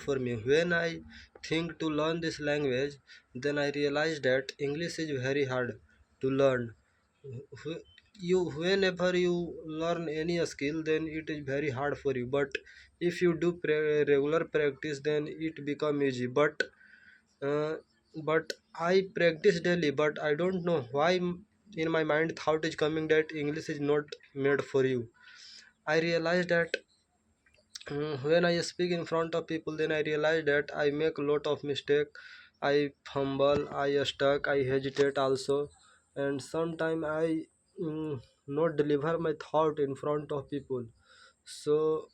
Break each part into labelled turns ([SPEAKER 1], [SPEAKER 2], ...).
[SPEAKER 1] for me. When I think to learn this language, then I realize that English is very hard to learn. Whenever you learn any skill, then it is very hard for you, but if you do regular practice, then it become easy. Uh, but I practice daily, but I don't know why in my mind thought is coming that English is not made for you. I realize that when I speak in front of people, then I realize that I make a lot of mistake. I fumble, I stuck, I hesitate also, and sometimes I not deliver my thought in front of people. So,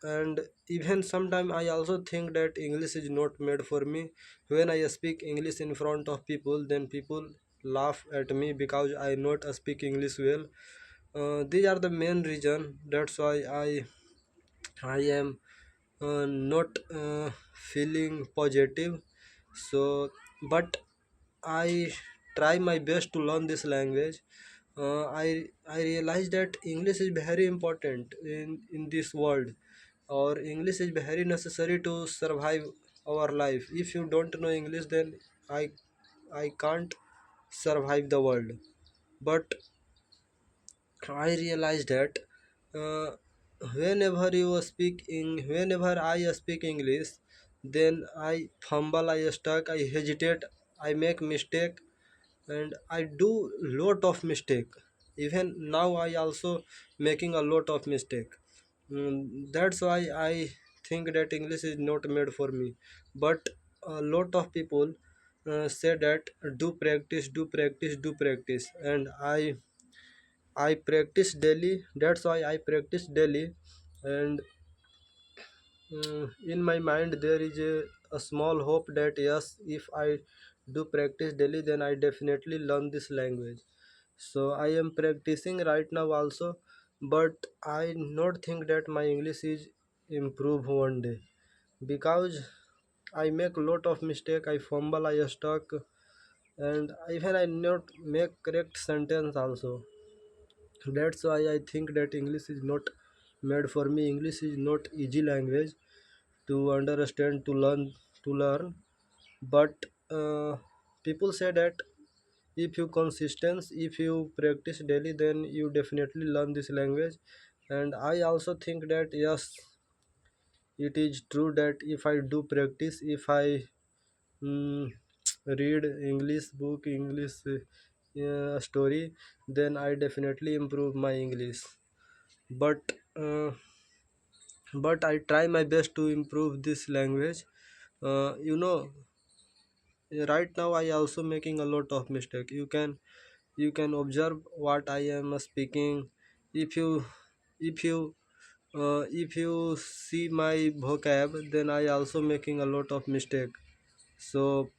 [SPEAKER 1] and even sometimes I also think that English is not made for me. When I speak English in front of people, then people laugh at me because I not speak English well. These are the main reason. That's why I am not feeling positive. So, but I try my best to learn this language. I realize that English is very important in this world, or English is very necessary to survive our life. If you don't know English, then I I can't survive the world. But I realized that uh, whenever I speak English, then I fumble, I stuck, I hesitate, I make mistake, and I do lot of mistake. Even now, I also making a lot of mistake. That's why I think that English is not made for me. But a lot of people say that do practice, do practice, do practice, and I practice daily. That's why I practice daily, and in my mind there is a small hope that yes, if I do practice daily, then I definitely learn this language. So I am practicing right now also, but I not think that my English is improve one day because I make a lot of mistake. I fumble, I stuck, and even I not make correct sentence also. That's why I think that English is not made for me. English is not easy language to understand, to learn. But people say that if you consistent, if you practice daily, then you definitely learn this language. And I also think that yes, it is true that if I do practice, if I mm, read English book, English story, then I definitely improve my English. But uh, but I try my best to improve this language. Right now I also making a lot of mistake. You can observe what I am speaking. If you if you uh, if you see my vocab, then I also making a lot of mistake. So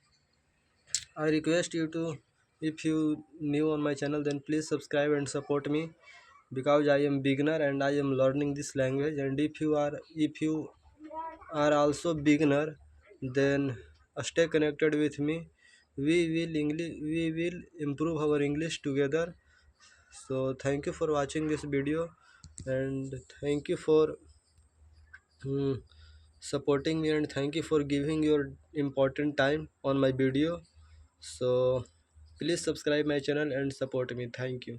[SPEAKER 1] I request you to, if you new on my channel, then please subscribe and support me, because I am beginner and I am learning this language. And if you are also beginner, then stay connected with me. We will improve our English together. So thank you for watching this video, and thank you for mm, supporting me, and thank you for giving your important time on my video. So please subscribe my channel and support me. Thank you.